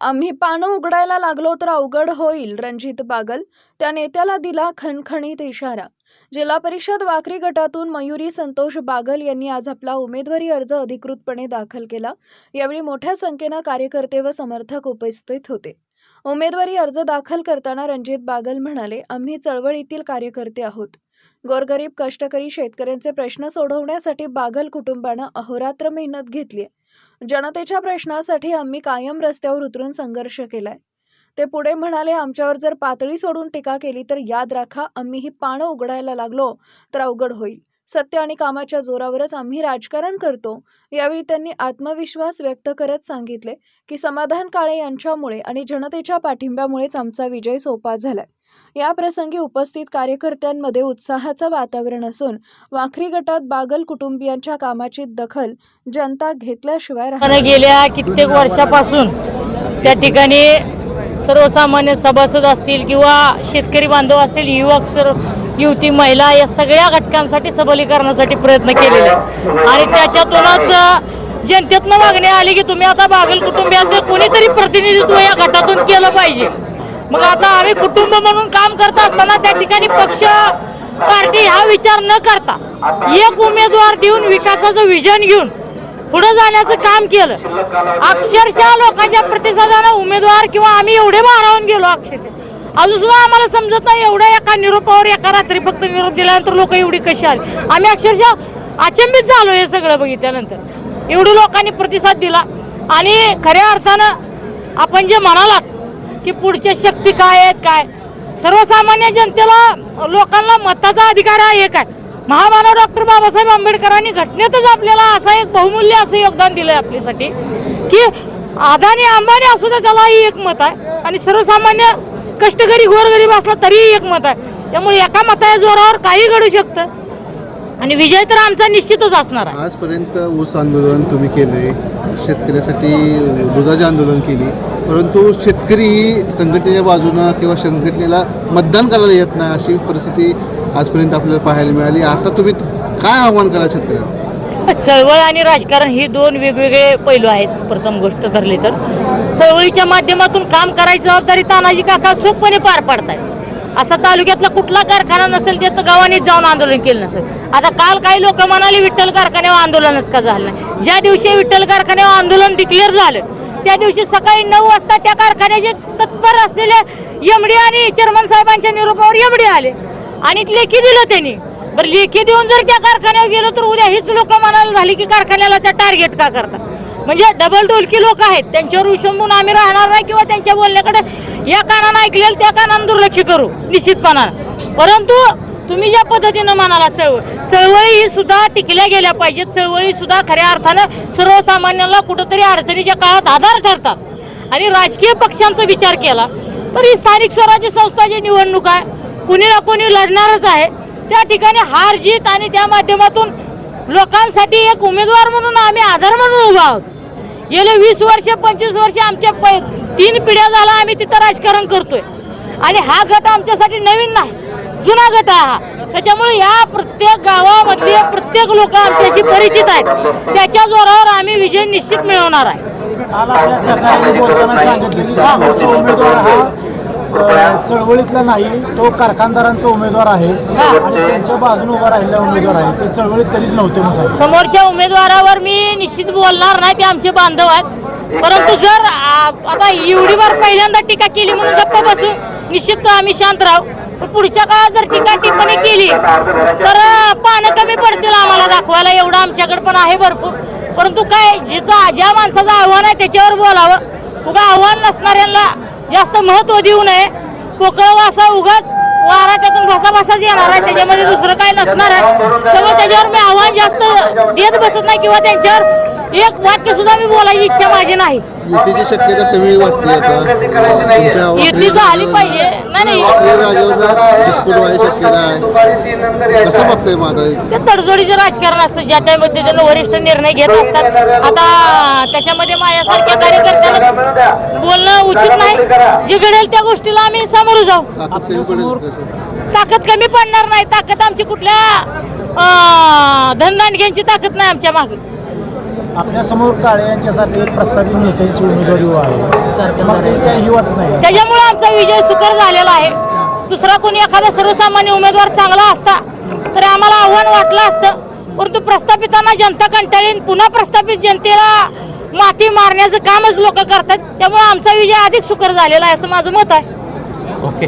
आम्ही पानं उघडायला लागलो तर अवघड होईल. रणजित बागल. त्या नेत्याला दिला खणखणीत इशारा. जिल्हा परिषद वाखरी गटातून मयुरी संतोष बागल यांनी आज आपला उमेदवारी अर्ज अधिकृतपणे दाखल केला. यावेळी मोठ्या संख्येने कार्यकर्ते व समर्थक उपस्थित होते. उमेदवारी अर्ज दाखल करताना रणजित बागल म्हणाले, आम्ही चळवळीतील कार्यकर्ते आहोत. गोरगरीब कष्टकरी शेतकऱ्यांचे प्रश्न सोडवण्यासाठी बागल कुटुंबानं अहोरात्र मेहनत घेतली आहे. जनतेच्या प्रश्नासाठी आम्ही कायम रस्त्यावर उतरून संघर्ष केलाय. ते पुढे म्हणाले, आमच्यावर जर पातळी सोडून टीका केली तर याद राखा, आम्ही ही पानं उघडायला लागलो तर अवघड होईल. सत्य आणि कामाच्या जोरावरच आम्ही राजकारण करतो. यावेळी त्यांनी आत्मविश्वास व्यक्त करत सांगितले की समाधान काळे यांच्यामुळे आणि जनतेच्या पाठिंब्यामुळेच आमचा विजय सोपा झालाय. या प्रसंगी उपस्थित कार्यकर्त्यांमध्ये उत्साहाचं वातावरण असून वाखरी गटात बागल कुटुंबियांच्या कामाची दखल जनता घेतल्याशिवाय गेल्या कित्येक वर्षापासून त्या ठिकाणी सर्वसामान्य सभासद असतील किंवा शेतकरी बांधव असतील, युवक युवती महिला या सगळ्या घटकांसाठी सबलीकरणासाठी प्रयत्न केलेले आहेत. आणि त्याच्यातूनच जनतेतनं मागणी आली की तुम्ही आता बागल कुटुंबियांचं कोणीतरी प्रतिनिधित्व या गटातून केलं पाहिजे. मग आता आम्ही कुटुंब म्हणून काम करत असताना त्या ठिकाणी पक्ष पार्टी हा विचार न करता एक उमेदवार देऊन विकासाचं विजन घेऊन पुढे जाण्याचं काम केलं. अक्षरशः लोकांच्या प्रतिसादानं उमेदवार किंवा आम्ही एवढे भारावून गेलो. अक्षरशः अजून सुद्धा आम्हाला समजत नाही, एवढ्या एका निरोपावर एका रात्री फक्त निरोप दिल्यानंतर लोक एवढी कशी आली. आम्ही अक्षरशः अचंबित झालो हे सगळं बघितल्यानंतर. एवढी लोकांनी प्रतिसाद दिला आणि खऱ्या अर्थानं आपण जे म्हणालात की पुढच्या शक्ती काय आहेत, काय सर्वसामान्य जनतेला लोकांना मताचा अधिकार आहे काय, महामानव डॉक्टर बाबासाहेब आंबेडकरांनी घटनेतच आपल्याला असा एक बहुमूल्य असं योगदान दिलंय आपल्यासाठी की अदानी अंबानी असू दे त्यालाही एक मत आहे आणि सर्वसामान्य कष्टकरी गोरगरीब असला तरीही एक मत आहे. त्यामुळे एका मताच्या जोरावर काही घडू शकतं आणि विजय तर आमचा निश्चितच असणार आहे. आजपर्यंत ऊस आंदोलन तुम्ही केलंय, शेतकऱ्यासाठी दुधाचे आंदोलन केली, परंतु शेतकरी संघटनेच्या बाजूनं किंवा संघटनेला मतदान करायला येत नाही अशी परिस्थिती आजपर्यंत आपल्याला पाहायला मिळाली. आता तुम्ही काय आव्हान करा शेतकऱ्यांना? चळवळ आणि राजकारण ही दोन वेगवेगळे पैलू आहेत. प्रथम गोष्ट धरली तर चळवळीच्या माध्यमातून काम करायची जबाबदारी तानाजी काका चोखपणे पार पाडतायत. असा तालुक्यातला कुठला कारखाना नसेल ते तर गावानेच जाऊन आंदोलन केलं नसेल. आता काल काही लोक म्हणाले विठ्ठल कारखान्यावर आंदोलनच का झालं नाही. ज्या दिवशी विठ्ठल कारखान्यावर आंदोलन डिक्लेअर झालं त्या दिवशी सकाळी 9 वाजता त्या कारखान्याचे तत्पर असलेले एमडी आणि चेअरमन साहेबांच्या निरोपावर एमडी आले आणि लेखी दिलं त्यांनी. बरं, लेखी देऊन जर त्या कारखान्यावर गेलो तर उद्या हीच लोक म्हणायला झाली की कारखान्याला त्या टार्गेट का करतात. म्हणजे डबल डोलकी लोक आहेत, त्यांच्यावर विसंबून आम्ही राहणार नाही किंवा त्यांच्या बोलण्याकडे या कानानं ऐकलेलं त्या कानानं दुर्लक्ष करू निश्चितपणानं. परंतु तुम्ही ज्या पद्धतीनं म्हणाला चळवळी ही सुद्धा टिकल्या गेल्या पाहिजेत. चळवळी सुद्धा खऱ्या अर्थानं सर्वसामान्यांना कुठंतरी अडचणीच्या काळात आधार ठरतात. आणि राजकीय पक्षांचा विचार केला तर ही स्थानिक स्वराज्य संस्थाची निवडणूक आहे, कुणी ना कोणी लढणारच आहे. त्या ठिकाणी हार जीत आणि त्या माध्यमातून लोकांसाठी एक उमेदवार म्हणून आम्ही आधार म्हणून उभा आहोत. गेले 20 वर्ष 25 वर्ष आमच्या 3 पिढ्या झाला आम्ही तिथं राजकारण करतोय आणि हा गट आमच्यासाठी नवीन नाही, जुना गट आहे हा. त्याच्यामुळे या प्रत्येक गावामधले प्रत्येक लोक आमच्याशी परिचित आहेत. त्याच्या जोरावर आम्ही विजय निश्चित मिळवणार आहे. चळवळीतला नाही, तो कारखानदारांचा उमेदवार आहे आणि त्यांच्या बाजूने उभा राहिलेला उमेदवार आहे. ते चळवळीत कधीच नव्हते. समोरच्या उमेदवारावर मी निश्चित बोलणार नाही, ते आमचे बांधव आहेत. परंतु जर आता एवढीवर पहिल्यांदा टीका केली म्हणून गप्प बसून निश्चित आम्ही शांत राहू. पुढच्या काळात जर टीका टिप्पणी केली तर पानं कमी पडतील आम्हाला दाखवायला, एवढं आमच्याकडे पण आहे भरपूर. परंतु काय ज्या माणसाचं आव्हान आहे त्याच्यावर बोलावं. उगा आव्हान नसणाऱ्यांना जास्त महत्व देऊ नये. पोकळ वासा उगाच वारा त्यातून भासाभासाच येणार आहे, त्याच्यामध्ये दुसरं काय नसणार आहे. त्यामुळे त्याच्यावर मी आव्हान जास्त देत बसत नाही किंवा त्यांच्यावर एक वाक्य सुद्धा मी बोलायची इच्छा माझी नाही. युतीची शक्यता कमी वाटते आता. युती झाली पाहिजे. नाही कसं बघताय माझं? ते तडजोडीचं राजकारण असतं, ज्या त्या पद्धतीनं वरिष्ठ निर्णय घेत असतात. आता त्याच्यामध्ये माझ्यासारख्या कार्यकर्त्याला बोलणं उचित नाही. जे घडेल त्या गोष्टीला आम्ही सामोरं जाऊ. ताकद कमी पडणार नाही. ताकद आमची कुठल्या धनदांडग्यांची ताकद नाही आमच्या मागे. आपल्या समोर काळे यांच्यासाठी एक प्रस्तावित नेत्यांची उमेदवारी आहे मग ते काही वाटत नाही. त्याच्यामुळे आमचा विजय सुकर झालेला आहे. दुसरा कोणी एखादा सर्वसामान्य उमेदवार चांगला असता तर आम्हाला आव्हान वाटलं असतं, परंतु प्रस्थापितांना जनता कंटाळीन, पुन्हा प्रस्थापित जनतेला माती मारण्याचं कामच लोक करतात. त्यामुळे आमचा विजय अधिक सुकर झालेला आहे असं माझं मत आहे. ओके.